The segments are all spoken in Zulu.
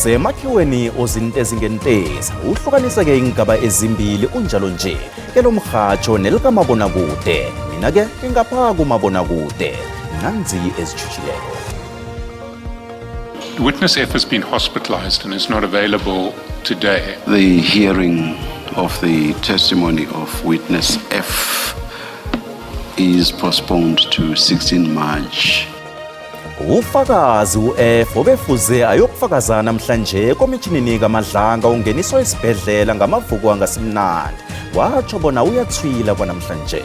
usemakhiweni ozinto ezingentezi uhlukanise-ke ingaba ezimbili unjalo nje ke lo mrhatsho nelikamabonakude mina-ke ingapha kumabonakude nanzi ezijutshileko. Witness F has been hospitalized and is not available today. The hearing of the testimony of Witness F is postponed to 16 March. Ufakazi u-F obefuze ayokufakaza namhlanje komishinini kaMadlanga ungeniswa esibhedlela ngamavuko angasimnandi watsho bona uyathwila kwanamhlanje.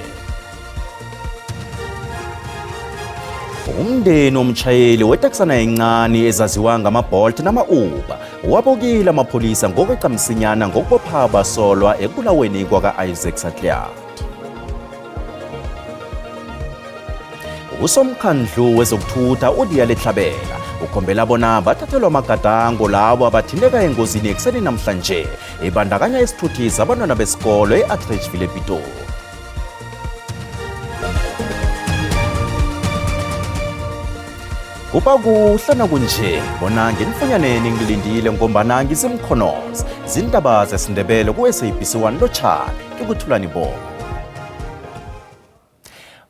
Umndeni womtshayeli weteksana encane ezaziwa ngama-Bolt nama-Uber wabukile amapholisa ngokweqa msinyana ngokubopha abasolwa ekubulaweni kwaka-Isaac Sahliat. Usomkhandlu wezokuthutha uDiya Letlhabela ukhombela bona bathathelwa amagadango labo abathinteka engozini ekuseni namhlanje ebandakanya isithuthi sabantwana besikolo e-Atteridgeville ePitori. Kuba kuhle nakunje bona ngenifanyane ngilindile ngombana ngisimkhonozi zindaba zesiNdebele ku-SABC1 Lotshani ikuthulani bo.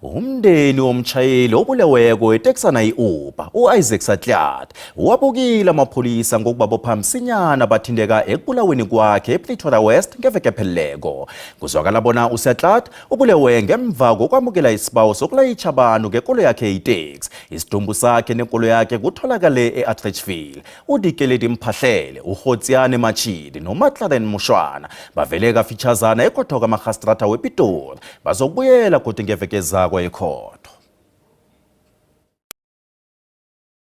Umndeni womtshayeli obuleweko eteksana i-Uber u-Isaac Sahliat wabukile amapholisa ngokubabopha msinyana bathinteka ekubulaweni kwakhe ePretoria West ngeveke epheleleko. Kuzwakala bona uSahliat ubulewe ngemva kokwamukela isibawo sokulayitsha abantu ngekolo yakhe iteksi. Isidumbu sakhe nenkolo yakhe kutholakale e-Atteridgeville. uDikeledi Mphahlele, uRhotsiane Machidi noMatlaren Mushwana bavele kafitshazana ekhotho kaMagistrata wePitori bazokubuyela kodwa ngeveke zako ekhotho.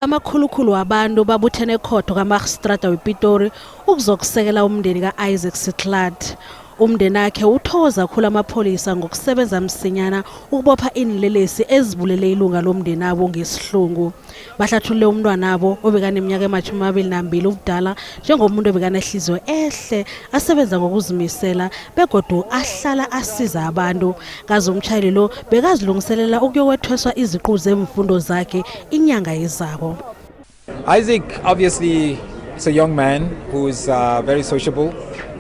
Amakhulukhulu abantu babuthene ekhotho kaMagistrata wePitori ukuzokusekela umndeni ka-Isaac Sahliat. Umndeni wakhe uthokoza kakhulu amapholisa ngokusebenza msinyana ukubopha inilelesi ezibulele ilunga lomndeni wabo ngesihlungu. Bahlathulule umntwana wabo obekaneminyaka ema-22 ubudala njengomuntu obekanehliziyo ehle asebenza ngokuzimisela begodu ahlala asiza abantu. Kazi umtshayeli lo bekazilungiselela ukuyokwethweswa iziqu zemfundo zakhe inyanga ezako. Isaac obviously is a young man who's very sociable,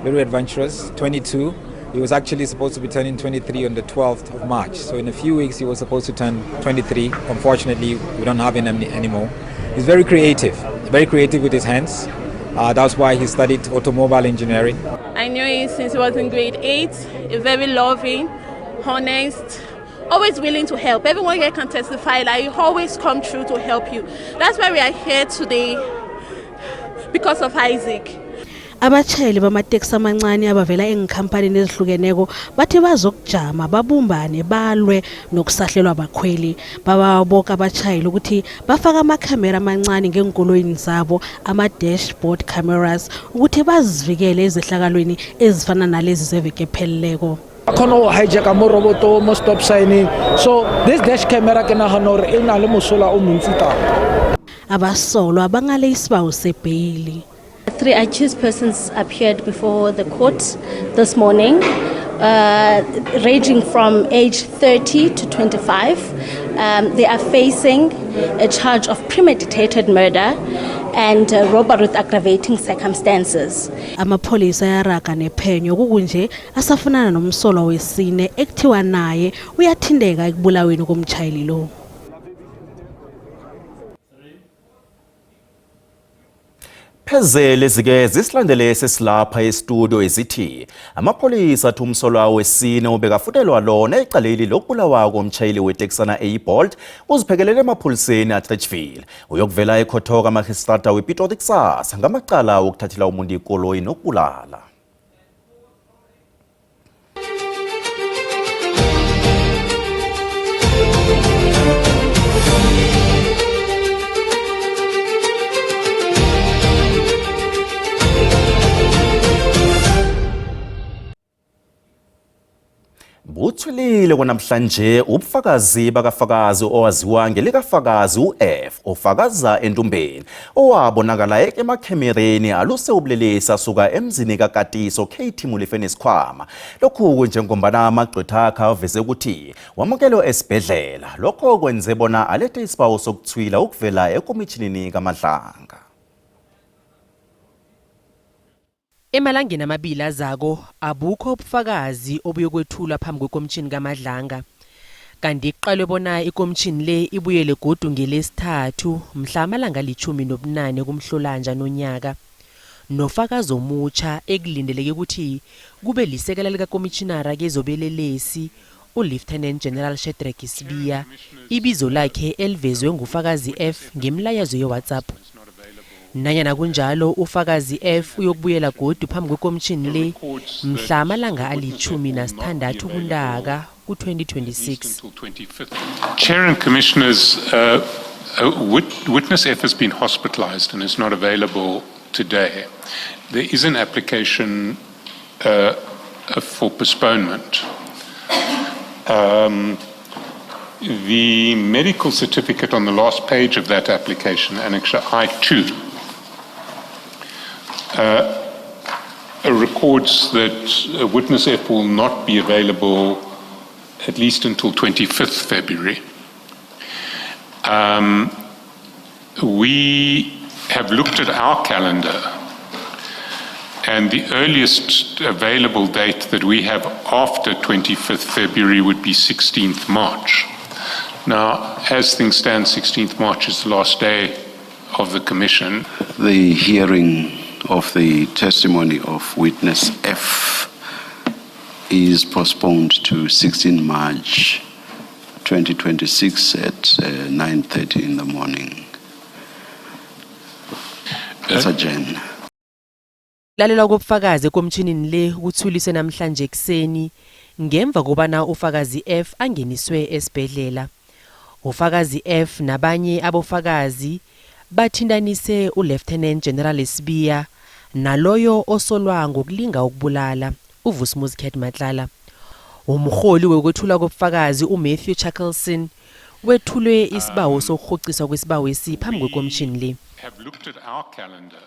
very adventurous, 22. He was actually supposed to be turning 23 on the 12th of March. So in a few weeks he was supposed to turn 23. Unfortunately, we don't have him anymore. He's very creative with his hands. That's why he studied automobile engineering. I knew him since he was in grade 8, very loving, honest, always willing to help. Everyone here can testify, like he always come through to help you. That's why we are here today, because of Isaac. Abatshayeli bamateksi amancane abavela engikhampanini ezihlukeneko bathi bazokujama babumbane balwe nokusahlelwa abakhweli. Bababoka abatshayeli ukuthi bafaka amakhamera amancane ngenkoloyini zabo, ama-dashboard cameras, ukuthi bazivikele ezehlakalweni ezifana nalezi zeveke epheleleko. Kono hijack mo roboto mo stop sign. So this dash camera ke nagana hore e na le mosola o montsi tata. Abasolwa bangale isibawo sebail. 3 accused persons appeared before the court this morning, ranging from age 30 to 25. They are facing a charge of premeditated murder and robbery with aggravating circumstances. Amapholisa yaraga nephenyo kukunje asafunana nomsolwa wesine ekuthiwa naye uyathindeka ekubulaweni komtshayeli lo. Phezele zike zisilandele sesilapha estudio ezithi amapholisa athi umsolwa wesine ubekafutelwa lona ecaleni lokubulawa komtshayeli weteksana eyi-Bolt uziphekelele emapholiseni e-Atteridgeville uyokuvela ekhotho kaMagistrata wePitori kusasa ngamacala wokuthathela umuntu ikoloyi nokubulala. Buthulile kwanamhlanje ubufakazi bakafakazi owaziwa ngelikafakazi u-F ofakaza entumbeni owabonakala emakhemereni aluse ubulelesi asuka emzini kaKatiso KT Mulifeni Sikhwama. Lokhu njengombana amagqwetha akhe aveze ukuthi wamukelwe esibhedlela. Lokho kwenze bona alethe isibawo sokuthwila ukuvela ekomitjhinini kaMadlanga. Emalangeni amabili azako abukho ubufakazi obuyokwethulwa phambi kwekomishini kaMadlanga. Kanti iqalwe bona ikomishini le ibuyele godu ngelesithathu mhla amalanga ali-18 kuMhlolanja nonyaka. Nofakazi omutsha ekulindeleke ukuthi kube lisekela likakomishinara kezobelelesi uLieutenant General Shadrack Sibiya, ibizo lakhe elivezwe ngufakazi F ngemlayezo yeWhatsApp. Nanyana kunjalo ufakazi F uyokubuyela godu phambi kwekomishini le mhla amalanga ali-16 kuNtaka ku-2026. Chair and Commissioners, witness F has been hospitalized and is not available today. There is an application for postponement. The medical certificate on the last page of that application, Annexure I2, records that witness F will not be available at least until 25th February. We have looked at our calendar, and the earliest available date that we have after 25th February would be 16th March. Now, as things stand, 16th March is the last day of the commission. The hearing of the testimony of witness F is postponed to 16 March 2026 at 9:30 in the morning. That's adjourned. Lalela kobufakazi ekomitshinini le kuthuliswe namhlanje ekseni ngemva kobana ufakazi F angeniswe esibhedlela. Ufakazi F nabanye abofakazi bathindanise uLieutenant General Sibiya naloyo osolwa ngokulinga ukubulala uVusmuzi Cat Matlala. Umholi wekwethula kobufakazi uMatthew Chuckleson wethulwe isibawo sokuhociswa kwesibawo esiphambi kwekomishini le. Have looked at our calendar.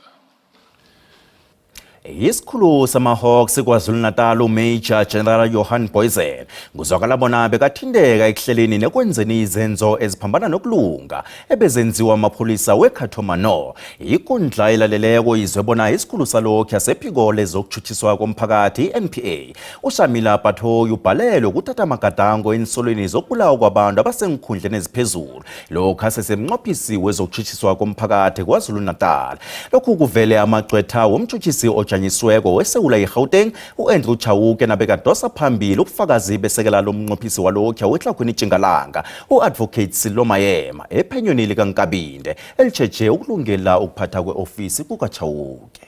Isikhulu samahawks KwaZulu-Natal uMajor General Johan Booysen kuzwakala bona bekathindeka ekuhleleni nekwenzeni izenzo eziphambana nokulunga ebezenziwa amapholisa weKhathomano. Ikundla elaleleko izwe bona isikhulu salokhu yasephiko lezokutshuthiswa komphakathi NPA uShamila Pathoyi ubhalelwe ukuthatha amagadango ensolweni zokubulawa kwabantu abasenkhundleni eziphezulu lokhu asesemnqophisi wezokutshuthiswa komphakathi KwaZulu-Natal. Lokhu kuvele amagcwetha womtshutshisi ojanyisiweko weSewula iGauteng uAndrew Chauke nabekadosa phambili ubufakazi besekela lomnqophisi walokhu weTlhagwini Tjingalanga uAdvocate Silo Mayema ephenyweni likaNkabinde elitsheje ukulungela ukuphatha kweofisi kukaChauke.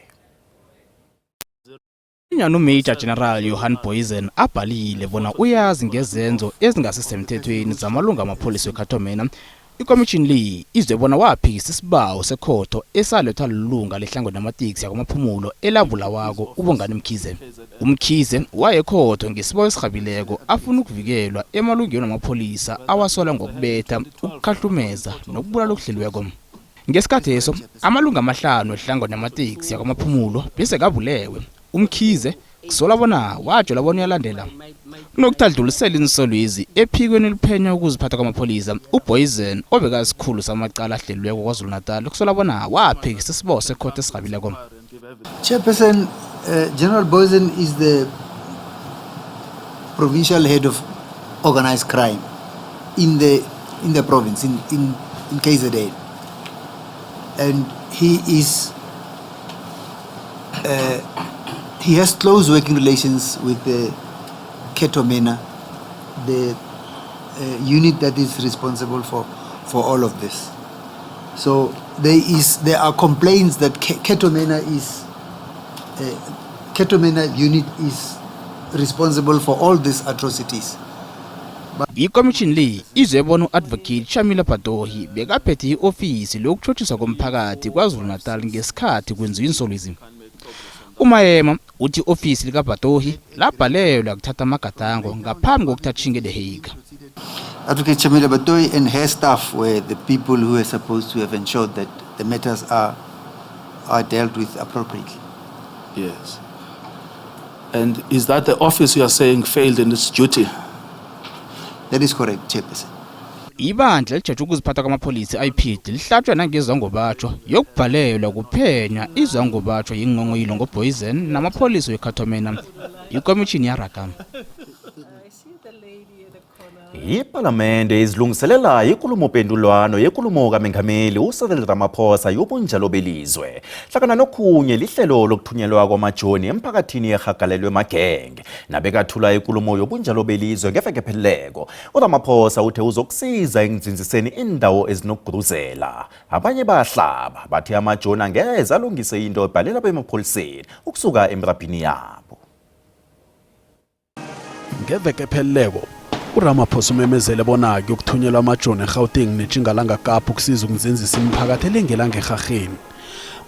Inyano Major General Johan Booysen abhalile bona uyazi ngezenzo ezingasisemthethweni zamalunga amapholisa weKhathomena. Ikomishini le izwe bona waphikisa isibawo sekhotho esalethwa lilunga lehlangano lamateksi yakwamaphumulo elabulawako uBongani Mkhize. UMkhize wayekhotho ngesibawo esirhabileko afuna ukuvikelwa emalungeni amapholisa awasola ngokubetha, ukukhahlumeza nokubulala okuhleliweko. Ngesikhathi eso amalunga amahlanu ehlangano lamateksi yakwamaphumulo bese kabulewe. UMkhize kusola bona wajola bona uyalandela kunokuthadlulisela insolwezi ephikweni eliphenya ukuziphatha kwamapholisa. uBooysen obekasikhulu samacala ahleliweko KwaZulu-Natal kusola bona waphikisa isibawo sekhotho esirhabileko. Chairperson, General Booysen is the provincial head of organized crime in the province in KZN, and he has close working relations with the Ketomena, the unit that is responsible for all of this. So there are complaints that Ketomena unit is responsible for all these atrocities. Ikomishini le izwe bona uAdvocate Shamila Pathoyi bekaphethe iofisi lokutshothiswa komphakathi KwaZulu-Natal ngesikhathi kwenziwa insolwezi. uMayema uthi ofisi likaPathoyi labhalelwa ukuthatha amagadango ngaphambi kokuthatha ishinge The Hague. Advocate Shamila Pathoyi and her staff were the people who were supposed to have ensured that the matters are dealt with appropriately. Yes. And is that the office you are saying failed in its duty? That is correct, Chairperson. ibandla lijaje ukuziphatha kwamapholisa IPD lihlatshwa nangezangobatsho yokubhalelwa kuphenya izangobatsho yingqongqoyilo ngoBoyzen namapholisa weKhatomena ikomishini yaRagama. Iparlamente izilungiselela inkulumo-mpendulwano yenkulumo kaMengameli uCyril Ramaphosa yobunjalo belizwe hlakana nokhunye lihlelo lokuthunyelwa kwamajoni emphakathini erhagalelwe magenge nabekathula inkulumo yobunjalo belizwe ngeveke ephelileko. uRamaphosa uthe uzokusiza ekunzinziseni indawo ezinokuguruzela. Abanye bayahlaba bathi amajoni angeze alungise into ebhalela bemapholiseni ukusuka emirabhini yabo. Ngeveke ephelileko uRamaphosa umemezele bona ukuthunyelwa amajoni eGauteng neTjingalanga Kapa ukusiza ukunzinzisa imiphakathi elengelanga eGarheni.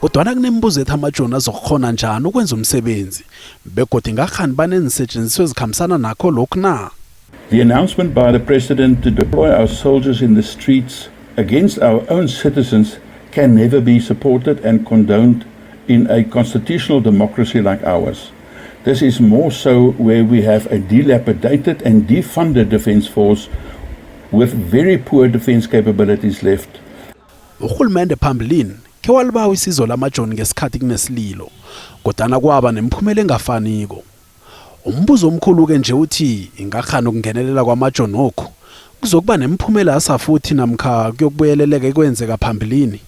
Kodwana kunembuzo ethi amajoni azokukhona njani ukwenza umsebenzi begodu ingakhani banensetshenziswa ezikhambisana nakho lokhu na. The announcement by the President to deploy our soldiers in the streets against our own citizens can never be supported and condoned in a constitutional democracy like ours. This is more so where we have a dilapidated and defunded defence force with very poor defence capabilities left. Uhulumende phambilini ke walibawa isizo lamajoni ngesikhathi kunesililo kodwana kwaba nemphumela engafaniko. Umbuzo omkhulu ke nje uthi ingakhani ukungenelela kwamajoni okho kuzokuba nemphumela asafuthi namkha kuyokubuyeleleka ekwenzeka phambilini.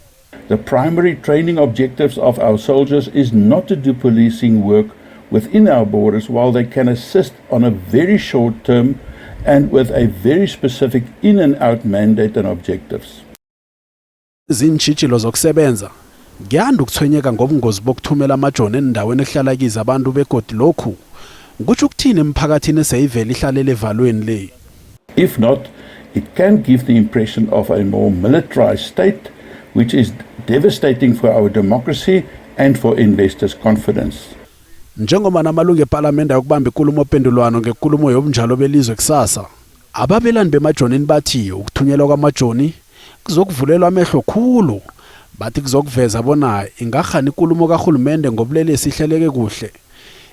The primary training objectives of our soldiers is not to do policing work within our borders, while they can assist on a very short term and with a very specific in and out mandate and objectives. Zinchitshilo zokusebenza ngiyanda ukuthwenyeka ngobungozi bokuthumela amajoni endaweni ehlala kiza abantu begodi lokhu kuthi ukuthini emphakathini eseyivela ihlalele evalweni le. If not, it can give the impression of a more militarized state, which is devastating for our democracy and for investors' confidence. Njengoba namalungu eParliament ayokubamba inkulumo-mpendulwano ngenkulumo yobunjalo belizwe kusasa, ababelani bemajonini bathi ukuthunyelwa kwamajoni kuzokuvulelwa amehlo khulu. Bathi kuzokuveza bona ingakhani inkulumo kahulumende ngobulelesi ihleleke kuhle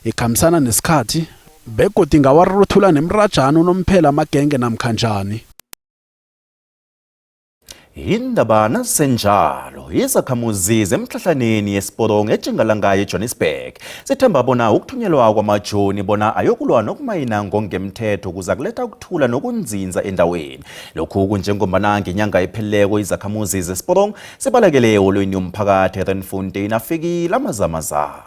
ikhambisana nesikhathi begodu ingawaruthula nemrajana unomphela amagenge namkhanjani. Indaba nasenjalo izakhamuzi zemhlahlaneni yeSporong eTjingalanga eJohannesburg sithemba bona ukuthunyelwa kwamajoni bona ayokulwa nokumayina ngongemthetho kuza kuletha ukuthula nokunzinza endaweni. Lokhu kunjengombana ngenyanga epheleleko izakhamuzi zeSporong sibalekele olweni umphakathi eRandfontein afikile amazamazama.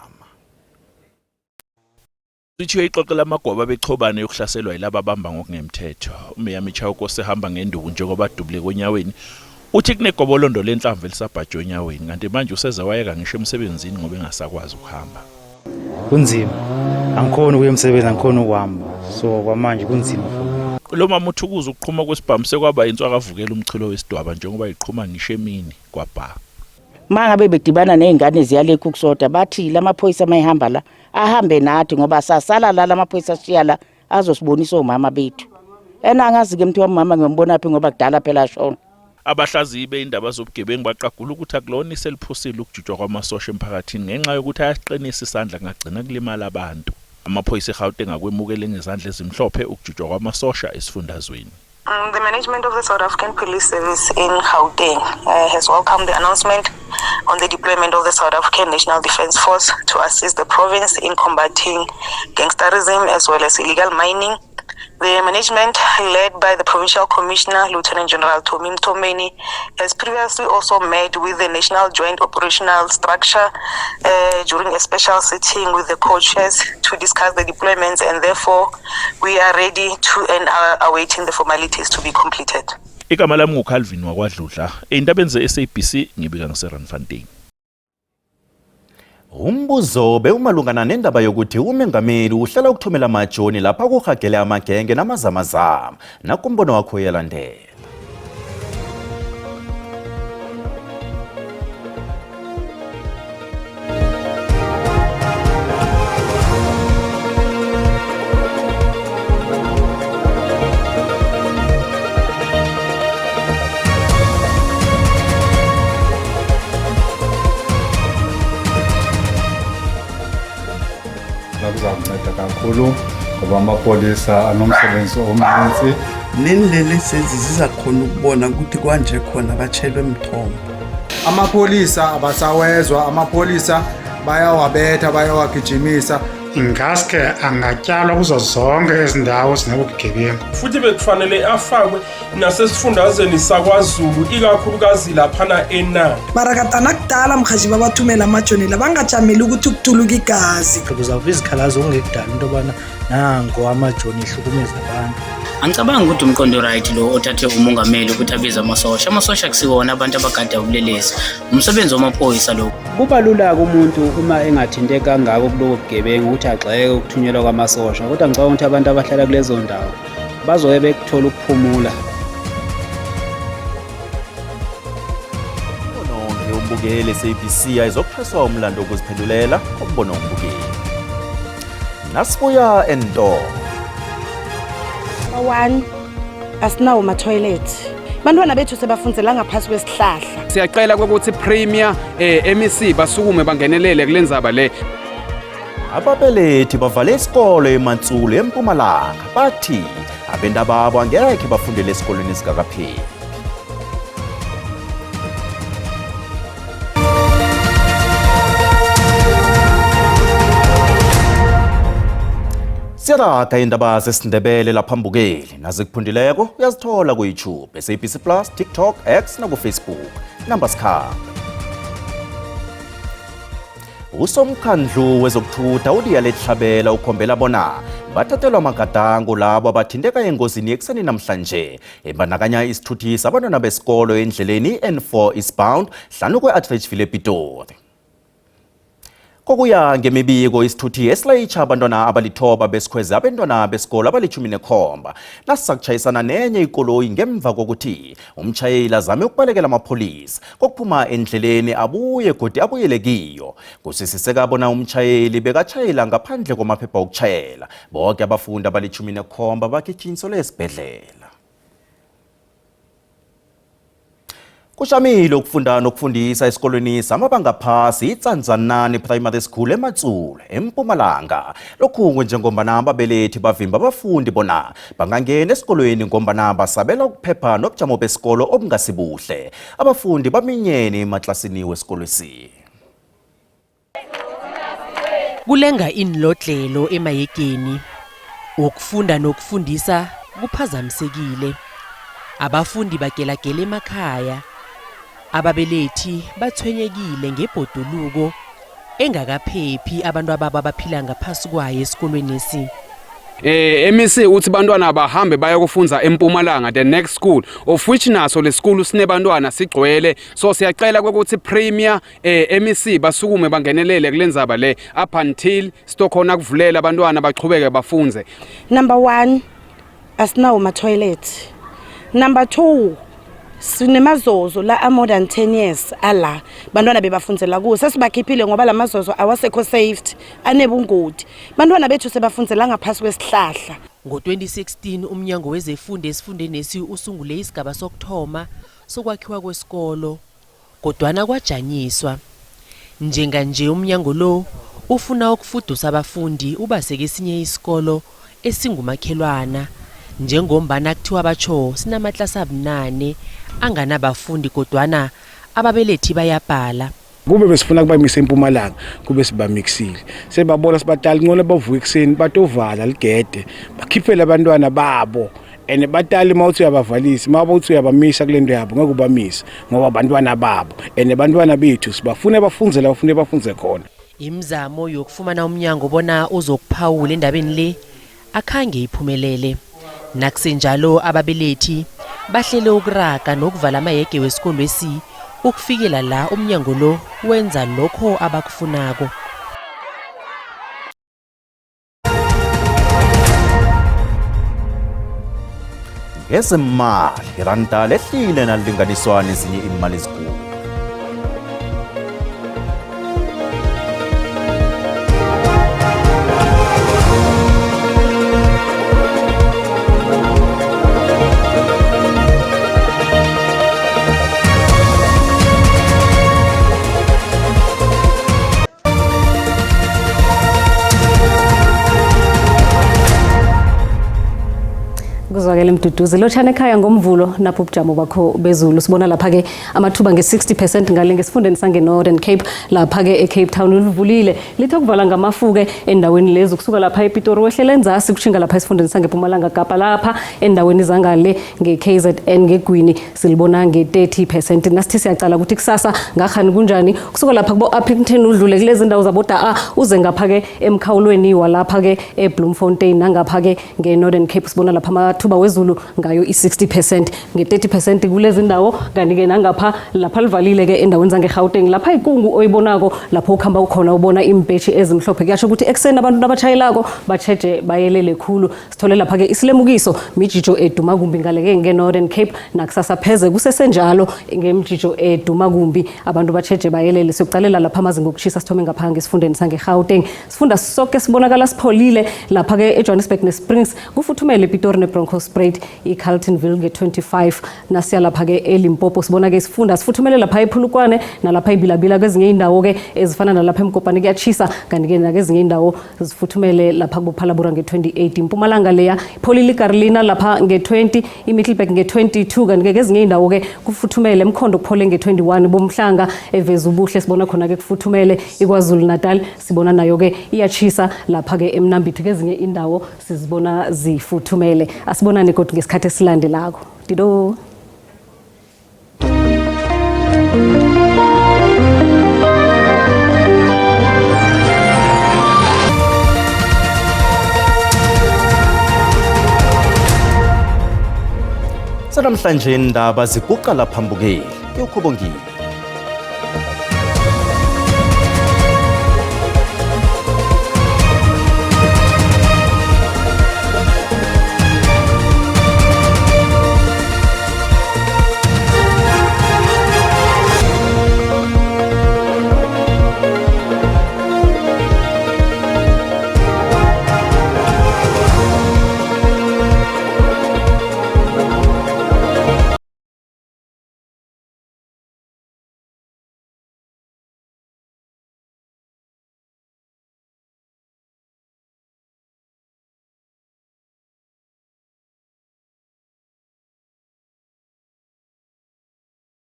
Sithiwe ixoxe lamagwaba bechobane yokuhlaselwa yilaba abamba ngokungemthetho. uMeya Michauko sehamba ngenduku njengoba dubule konyaweni. Uthi kunegobolondo lenhlamvu elisabhajo onyaweni kanti manje useza wayeka ngisho emsebenzini ngoba engasakwazi ukuhamba. Kunzima. Angikhona ukuya emsebenzini, angikhona ukuhamba. So kwamanje kunzima. Lo mama uthukuza ukuqhuma kwesibhamu sekwaba inswa akavukela umchilo wesidwaba njengoba iqhuma ngisho emini kwabha. Mangabe bedibana nezingane ziyalekho ukusoda bathi lamaphoyisa mayihamba la ahambe nathi ngoba sasala la lamaphoyisa siyala azosibonisa omama bethu. Enangazi ke mthi wamama ngiyombona phi ngoba kudala phela shona. Abahlaziyi beindaba zobugebengu baqagula ukuthi akulona iseliphusile ukujutshwa kwamasosha emphakathini ngenxa yokuthi ayasiqinisa isandla ngagcina kulimala abantu. Amaphoyisa eGauteng akwemukele ngezandla ezimhlophe ukujutshwa kwamasosha esifundazweni. The management of the South African Police Service in Gauteng has welcomed the announcement on the deployment of the South African National Defence Force to assist the province in combating gangsterism as well as illegal mining. The management, led by the Provincial Commissioner, Lieutenant General Tommy Mtomeni, has previously also met with the National Joint Operational Structure during a special sitting with the co-chairs to discuss the deployments, and therefore we are ready to and are awaiting the formalities to be completed. Igama lami nguCalvin wakwaDludla, endabeni zeSABC ngibika ngaseRandfontein. Umbuzo bewumalungana nendaba yokuthi uMengameli uhlela ukuthumela amajoni lapha kuhagele amagenge namazamazama nakumbono wakho yalandela. Kuzakunceda kakhulu ngoba amapolisa anomsebenzi omninzi. Nendlela zizakhona ukubona ukuthi kwanje khona batshelwe emthombo. Amapolisa abasawezwa, amapolisa bayawabetha bayawagijimisa. Ingaske angatyalwa kuzo zonke ezindawo zinobugebengu. Futhi bekufanele afakwe nasesifundazweni sakwaZulu ikakhulukazi laphana eNandi. Barakatana kudala mkhaji babathumela amajoni labangajameli ukuthi ukutuluka igazi. Kuzawuba izikhalazo ongekudala into yobana nango amajoni ehlukumeza abantu. Angicabanga ukuthi umqondo right lo othathe umongameli ukuthi abize amasosha. Amasosha kusiwona abantu abagada ubulelesi. Umsebenzi wamaphoyisa lo. Kuba lula kumuntu uma engathinteka kangako kuloku bugebengu ukuthi agxeke ukuthunyelwa kwamasosha. Kodwa ngicabanga ukuthi abantu abahlala kulezo ndawo bazobe bekuthola ukuphumula. Umbukeli SABC ayizokupheswa umlando wokuziphendulela umbono umbukeli. Nasibuya ento. 1 asinawo ama-toilet. Bantwana bethu sebafundzela ngaphasi kwesihlahla. Siyacela ukuthi Premier MEC basukume bangenelele kulendzaba le. Ababelethi bavale isikole eMansulu eMpumalanga bathi abenda babo angeke bafundele esikolweni esigakapheli. Siyaraga indaba zesindebele laphambukeli nazikuphundileko uyazithola ku YouTube, SABC Plus, TikTok, X na ku Facebook. Namba sikhambe. Usomkhandlu wezokuthutha uDiyalehlabela ukhombela bona bathathelwa amagadango labo abathinteka engozini yekuseni namhlanje ebandakanya isithuthi sabantwana besikolo endleleni N4 eastbound hlanu kwe-Atteridgeville ePitori. Kokuya ngemibiko isithuthi esilayitsha abantwana abalithoba besikhweze abantwana besikolo abali-17 nasisakutshayisana nenye ikoloyi ngemva kokuthi umtshayeli azame ukubalekela amapholisa kokuphuma endleleni abuye godi abuyele kiyo. Kusisiseka bona umtshayeli bekatshayela ngaphandle kwamaphepha okutshayela. Bonke abafundi abali-17 bagijinyiselwe esibhedlela. Kushamile ukufunda nokufundisa esikolweni samabanga phasi iTsanzanani Primary School eMatsulu eMpumalanga. Lokhu njengombana ababelethi bavimba abafundi bona bangangena esikolweni ngombana basabela ukuphepha nobujamo besikolo obungasibuhle. Abafundi baminyene emaklasini wesikolwesi. Kulenga inlodlelo emayekeni. Ukufunda nokufundisa kuphazamisekile. Abafundi bagelagela emakhaya. Ababelethi bathwenyekile ngebhoduluko engakaphephi abantu ababa baphila ngaphasi kwayo esikolweni esi. MEC uthi bantwana bahambe baya kufunza eMpumalanga the next school of which naso le school sinebantwana sigcwele. So siyacela ukuthi Premier MEC basukume bangenelele kulendzaba le up until stokhona kuvulela abantwana baqhubeke bafunze. Number 1 asinawo ama-toilet. Number 2 sinemazozo la more than 10 years ala bantwana bebafundzela kuwo sesibakhiphile ngoba lamazozo awasekho safety anebungodi. Bantwana bethu sebafundzela ngaphasi kwesihlahla. Ngo-2016 umnyango wezefundo esifundeni esi usungule isigaba sokuthoma sokwakhiwa kwesikolo kodwana kwajanyiswa. Njenganje umnyango lo ufuna ukufudusa abafundi ubaseke esinye isikolo esingumakhelwana. Njengombana kuthiwa batsho sinamaklasi abunane anganabafundi kodwana ababelethi bayabhala. Kube besifuna kubamisa eMpumalanga kube sibamixile. Sebabona sibatali ngone bavuka ekseni batovala ligede bakhiphele abantwana babo ene batali mawuthi uyabavalisa mawuthi uyabamisa kulento yabo ngeke ubamisa ngoba abantwana babo ene bantwana bethu sibafune bafundzela bafune bafunze khona. Imizamo yokufumana umnyango bona uzokuphawula endabeni le akhange iphumelele. Nakusenjalo ababelethi bahlele ukuraga nokuvala amayege wesikolo esi ukufikela la umnyango lo wenza lokho abakufunako. Ngezimali iranda lehlile nalinganiswa nezinye imali ezinkulu. Kuzwakele Mduduzi lothana ekhaya ngomvulo napho ubujamo bakho bezulu sibona lapha ke amathuba nge60% ngale ngesifundeni sange Northern Cape lapha ke eCape Town ulivulile lithe kuvala ngamafuke endaweni lezi ukusuka lapha ePitori wehlele enzasi kushinga lapha esifundeni sange Mpumalanga Kapa lapha endaweni zangale ngeKZN ngeGwini silibona nge30%. Nasithi siyacala ukuthi kusasa ngakhani kunjani kusuka lapha kubo Appington udlule kulezi ndawo zaboda uze ngapha ke emkhawulweni walapha ke eBloemfontein nangapha ke ngeNorthern Cape sibona lapha thuba wezulu ngayo i60% nge30% kulezi ndawo kanti ke nangapha lapha livalile ke endaweni zange Gauteng lapha ikungu oyibonako lapho ukhamba ukhona ubona impetshi ezimhlophe kuyasho ukuthi ekseni abantu abachayelako bacheje bayelele khulu sithole lapha ke isilemukiso mijijo eduma kumbi ngaleke ngeNorthern Cape nakusasa pheze kusesenjalo ngemjijo eduma kumbi abantu bacheje bayelele sokucalela lapha amazinga okushisa sithome ngapha ngesifundeni sange Gauteng sifunda sonke sibonakala sipholile lapha ke eJohannesburg neSprings kufuthumele ePitori neBroncosprade iCarltonville nge25 nasiya lapha ke eLimpopo sibona ke sifunda sifuthumele lapha ePhulukwane nalapha iBilabila kwezinye indawo ke ezifana nalapha eMkopane kuyachisa kanti ke nakezinye indawo zifuthumele lapha kuBophalabura nge28 Mpumalanga leya Pholile Carolina lapha nge20 iMiddelburg nge22 kanti ke kezinye indawo ke kufuthumele eMkhondo kuphole nge21 bomhlanga eveza ubuhle sibona khona ke kufuthumele iKwaZulu Natal sibona nayo ke iyachisa lapha ke eMnambithi kezinye indawo sizibona zifuthumele asibonane kodwa ngesikhathi esilandelako dido Sanamhlanje indaba ziguqa laphambukeli yokhobongile